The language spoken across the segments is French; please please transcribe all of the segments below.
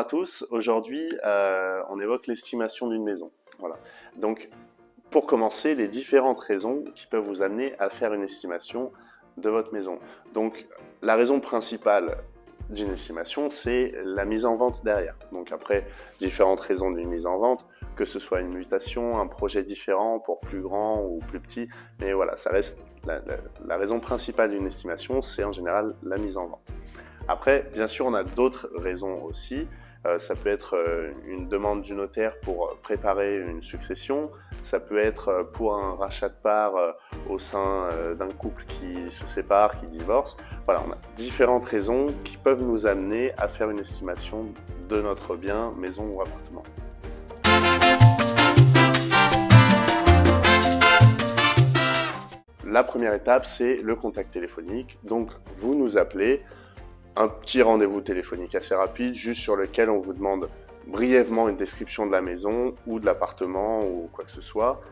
tous. Aujourd'hui, on évoque l'estimation d'une maison. Voilà. Donc, pour commencer, les différentes raisons qui peuvent vous amener à faire une estimation de votre maison. Donc, la raison principale d'une estimation, c'est la mise en vente derrière. Donc après, différentes raisons d'une mise en vente, que ce soit une mutation, un projet différent pour plus grand ou plus petit, mais voilà, ça reste la raison principale d'une estimation, c'est en général la mise en vente. Après, bien sûr, on a d'autres raisons aussi. Ça peut être une demande du notaire pour préparer une succession. Ça peut être pour un rachat de parts au sein d'un couple qui se sépare, qui divorce. Voilà, on a différentes raisons qui peuvent nous amener à faire une estimation de notre bien, maison ou appartement. La première étape, c'est le contact téléphonique. Donc, vous nous appelez. Un petit rendez-vous téléphonique assez rapide, juste sur lequel on vous demande brièvement une description de la maison ou de l'appartement ou quoi que ce soit,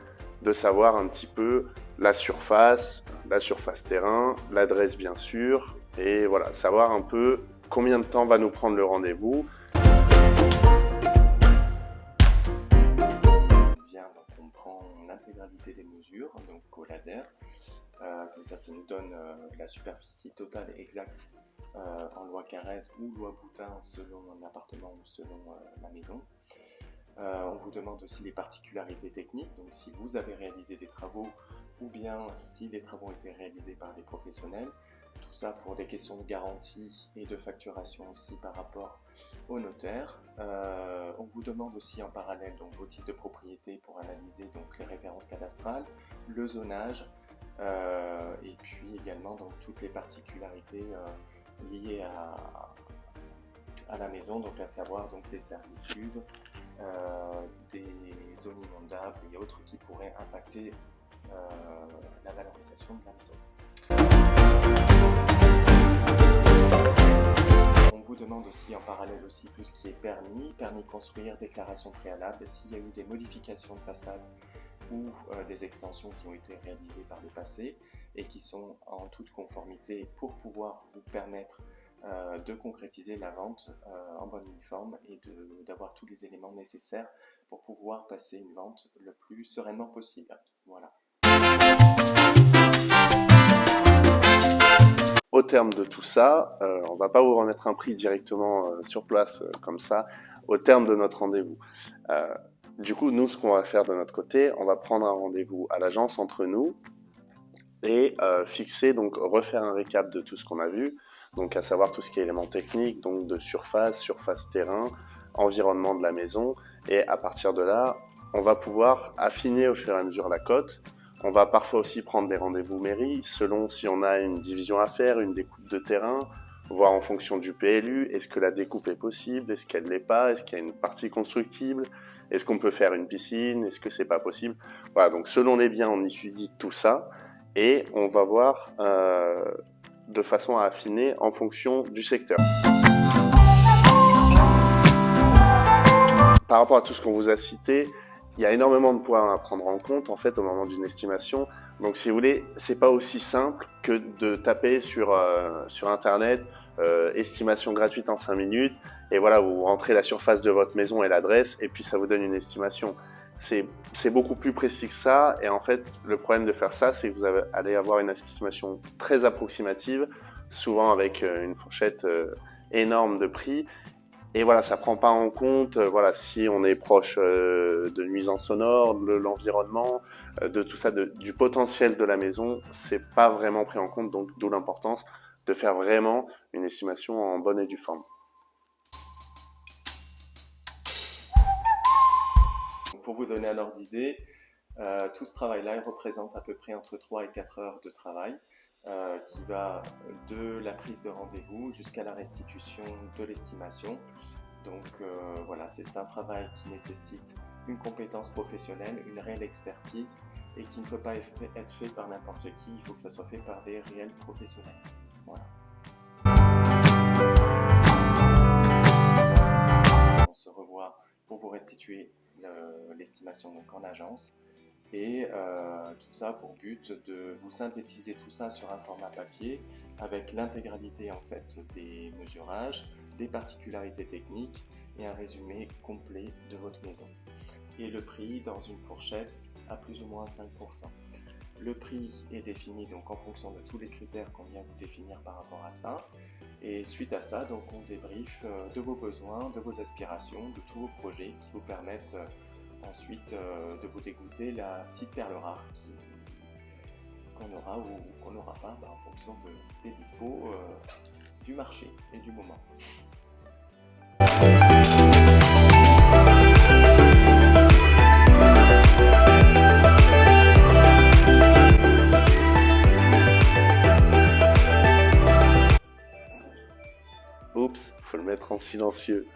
de savoir un petit peu la surface terrain, l'adresse bien sûr, et voilà, savoir un peu combien de temps va nous prendre le rendez-vous. Bien, donc on prend l'intégralité des mesures, donc au laser, comme ça nous donne la superficie totale exacte en loi Carrez ou loi Boutin selon l'appartement ou selon la maison. On vous demande aussi les particularités techniques, donc si vous avez réalisé des travaux ou bien si les travaux ont été réalisés par des professionnels. Tout ça pour des questions de garantie et de facturation aussi par rapport au notaire. On vous demande aussi en parallèle donc, vos types de propriété pour analyser donc, les références cadastrales, le zonage et puis également donc, toutes les particularités liées à la maison, donc à savoir donc, les servitudes, des zones inondables et autres qui pourraient impacter la valorisation de la maison. On vous demande aussi en parallèle aussi tout ce qui est permis de construire, déclaration préalable, s'il y a eu des modifications de façade ou des extensions qui ont été réalisées par le passé et qui sont en toute conformité pour pouvoir vous permettre de concrétiser la vente en bonne uniforme et d'avoir tous les éléments nécessaires pour pouvoir passer une vente le plus sereinement possible. Voilà. Au terme de tout ça, on ne va pas vous remettre un prix directement sur place comme ça, au terme de notre rendez-vous. Du coup, nous, ce qu'on va faire de notre côté, on va prendre un rendez-vous à l'agence entre nous et fixer, donc refaire un récap de tout ce qu'on a vu, donc à savoir tout ce qui est éléments techniques, donc de surface terrain, environnement de la maison, et à partir de là, on va pouvoir affiner au fur et à mesure la cote. On va parfois aussi prendre des rendez-vous mairie, selon si on a une division à faire, une découpe de terrain, voir en fonction du PLU, est-ce que la découpe est possible, est-ce qu'elle ne l'est pas, est-ce qu'il y a une partie constructible, est-ce qu'on peut faire une piscine, est-ce que c'est pas possible. Voilà, donc selon les biens, on étudie tout ça, et on va voir de façon à affiner en fonction du secteur. Par rapport à tout ce qu'on vous a cité, il y a énormément de points à prendre en compte en fait au moment d'une estimation. Donc si vous voulez, c'est pas aussi simple que de taper sur internet estimation gratuite en 5 minutes et voilà, vous rentrez la surface de votre maison et l'adresse et puis ça vous donne une estimation. C'est beaucoup plus précis que ça et en fait le problème de faire ça, c'est que vous allez avoir une estimation très approximative, souvent avec une fourchette énorme de prix. Et voilà, ça prend pas en compte, voilà, si on est proche de nuisances sonores, de l'environnement, de tout ça, du potentiel de la maison, c'est pas vraiment pris en compte, donc d'où l'importance de faire vraiment une estimation en bonne et due forme. Pour vous donner un ordre d'idée, tout ce travail-là représente à peu près entre 3 et 4 heures de travail. Qui va de la prise de rendez-vous jusqu'à la restitution de l'estimation. Donc voilà, c'est un travail qui nécessite une compétence professionnelle, une réelle expertise et qui ne peut pas être fait par n'importe qui, il faut que ça soit fait par des réels professionnels. Voilà. On se revoit pour vous restituer l'estimation donc en agence. Et tout ça pour but de vous synthétiser tout ça sur un format papier avec l'intégralité en fait des mesurages, des particularités techniques et un résumé complet de votre maison. Et le prix dans une fourchette à plus ou moins 5%. Le prix est défini donc en fonction de tous les critères qu'on vient vous définir par rapport à ça. Et suite à ça, donc on débriefe de vos besoins, de vos aspirations, de tous vos projets qui vous permettent ensuite de vous dégoûter la petite perle rare qu'on aura ou qu'on n'aura pas en fonction des dispos du marché et du moment. Oups, faut le mettre en silencieux.